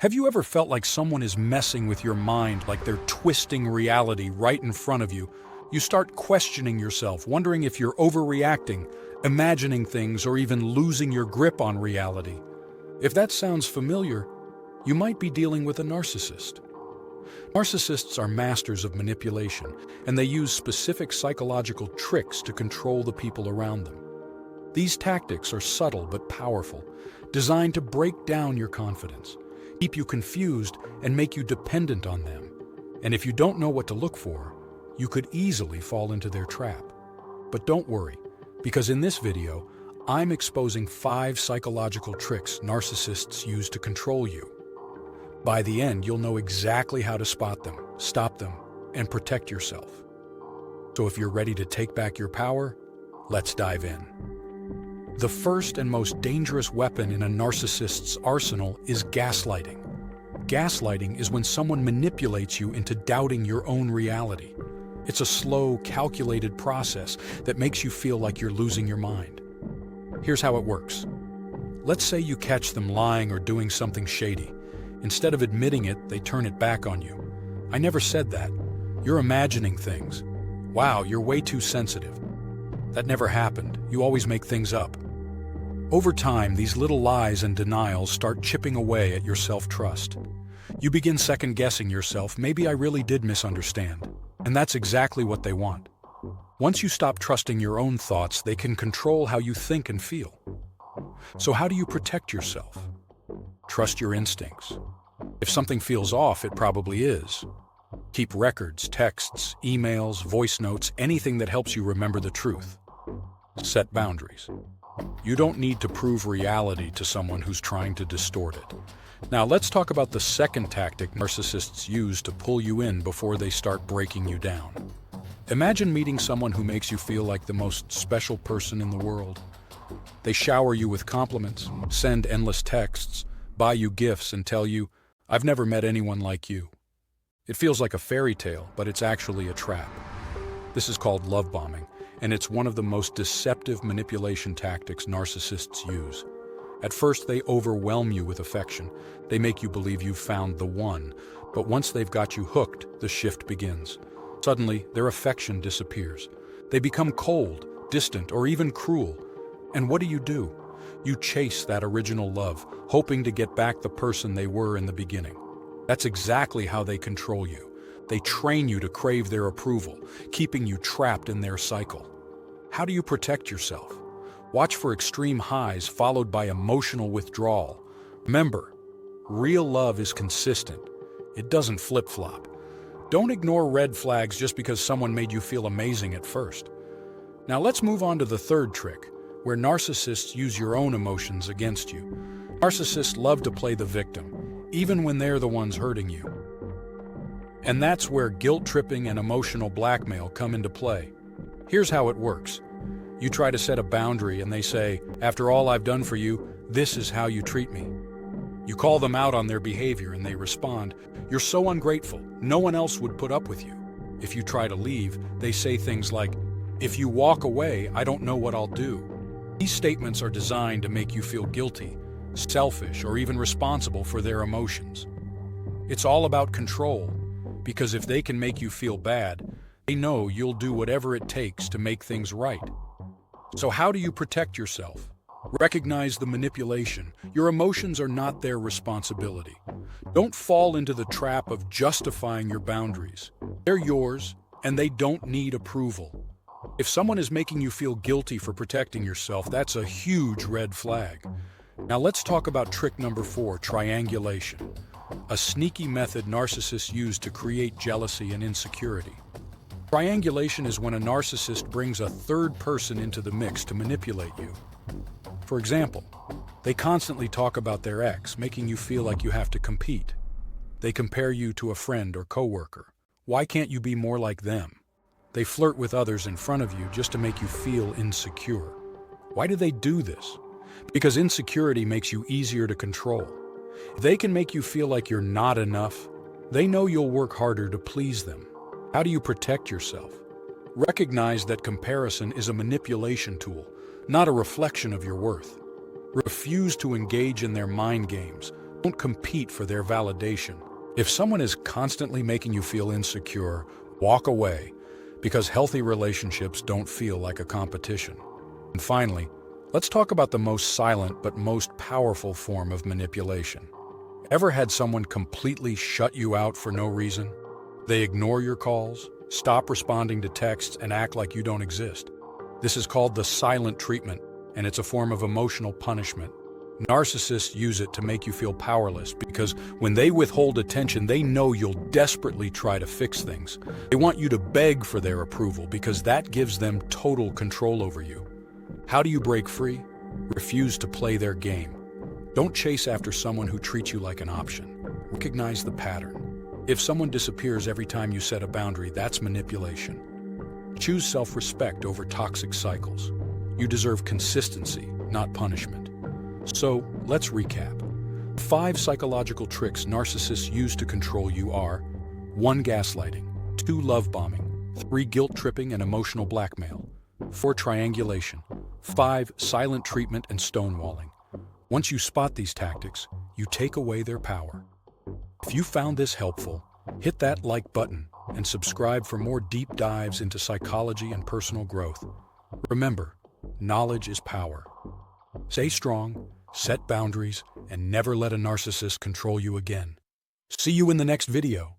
Have you ever felt like someone is messing with your mind, like they're twisting reality right in front of you? You start questioning yourself, wondering if you're overreacting, imagining things, or even losing your grip on reality. If that sounds familiar, you might be dealing with a narcissist. Narcissists are masters of manipulation, and they use specific psychological tricks to control the people around them. These tactics are subtle but powerful, designed to break down your confidence, keep you confused, and make you dependent on them. And if you don't know what to look for, you could easily fall into their trap. But don't worry, because in this video, I'm exposing 5 psychological tricks narcissists use to control you. By the end, you'll know exactly how to spot them, stop them, and protect yourself. So if you're ready to take back your power, let's dive in. The first and most dangerous weapon in a narcissist's arsenal is gaslighting. Gaslighting is when someone manipulates you into doubting your own reality. It's a slow, calculated process that makes you feel like you're losing your mind. Here's how it works. Let's say you catch them lying or doing something shady. Instead of admitting it, they turn it back on you. "I never said that. You're imagining things. Wow, you're way too sensitive. That never happened. You always make things up." Over time, these little lies and denials start chipping away at your self-trust. You begin second-guessing yourself. Maybe I really did misunderstand. And that's exactly what they want. Once you stop trusting your own thoughts, they can control how you think and feel. So how do you protect yourself? Trust your instincts. If something feels off, it probably is. Keep records, texts, emails, voice notes, anything that helps you remember the truth. Set boundaries. You don't need to prove reality to someone who's trying to distort it. Now let's talk about the second tactic narcissists use to pull you in before they start breaking you down. Imagine meeting someone who makes you feel like the most special person in the world. They shower you with compliments, send endless texts, buy you gifts, and tell you, "I've never met anyone like you." It feels like a fairy tale, but it's actually a trap. This is called love bombing, and it's one of the most deceptive manipulation tactics narcissists use. At first, they overwhelm you with affection. They make you believe you've found the one, but once they've got you hooked, the shift begins. Suddenly, their affection disappears. They become cold, distant, or even cruel. And what do? You chase that original love, hoping to get back the person they were in the beginning. That's exactly how they control you. They train you to crave their approval, keeping you trapped in their cycle. How do you protect yourself? Watch for extreme highs followed by emotional withdrawal. Remember, real love is consistent. It doesn't flip-flop. Don't ignore red flags just because someone made you feel amazing at first. Now let's move on to the third trick, where narcissists use your own emotions against you. Narcissists love to play the victim, even when they're the ones hurting you. And that's where guilt-tripping and emotional blackmail come into play. Here's how it works. You try to set a boundary and they say, "After all I've done for you, this is how you treat me." You call them out on their behavior and they respond, "You're so ungrateful, no one else would put up with you." If you try to leave, they say things like, "If you walk away, I don't know what I'll do." These statements are designed to make you feel guilty, selfish, or even responsible for their emotions. It's all about control, because if they can make you feel bad, they know you'll do whatever it takes to make things right. So how do you protect yourself? Recognize the manipulation. Your emotions are not their responsibility. Don't fall into the trap of justifying your boundaries. They're yours, and they don't need approval. If someone is making you feel guilty for protecting yourself, that's a huge red flag. Now let's talk about trick number 4, triangulation. A sneaky method narcissists use to create jealousy and insecurity. Triangulation is when a narcissist brings a third person into the mix to manipulate you. For example, they constantly talk about their ex, making you feel like you have to compete. They compare you to a friend or coworker. Why can't you be more like them? They flirt with others in front of you just to make you feel insecure. Why do they do this? Because insecurity makes you easier to control. If they can make you feel like you're not enough, they know you'll work harder to please them. How do you protect yourself? Recognize that comparison is a manipulation tool, not a reflection of your worth. Refuse to engage in their mind games. Don't compete for their validation. If someone is constantly making you feel insecure, walk away, because healthy relationships don't feel like a competition. And finally, let's talk about the most silent but most powerful form of manipulation. Ever had someone completely shut you out for no reason? They ignore your calls, stop responding to texts, and act like you don't exist. This is called the silent treatment, and it's a form of emotional punishment. Narcissists use it to make you feel powerless because when they withhold attention, they know you'll desperately try to fix things. They want you to beg for their approval because that gives them total control over you. How do you break free? Refuse to play their game. Don't chase after someone who treats you like an option. Recognize the pattern. If someone disappears every time you set a boundary, that's manipulation. Choose self-respect over toxic cycles. You deserve consistency, not punishment. So, let's recap. 5 psychological tricks narcissists use to control you are: 1. Gaslighting, 2. Love bombing, 3. Guilt tripping and emotional blackmail, 4. Triangulation, 5. Silent treatment and stonewalling. Once you spot these tactics, you take away their power. If you found this helpful, hit that like button and subscribe for more deep dives into psychology and personal growth. Remember, knowledge is power. Stay strong, set boundaries, and never let a narcissist control you again. See you in the next video.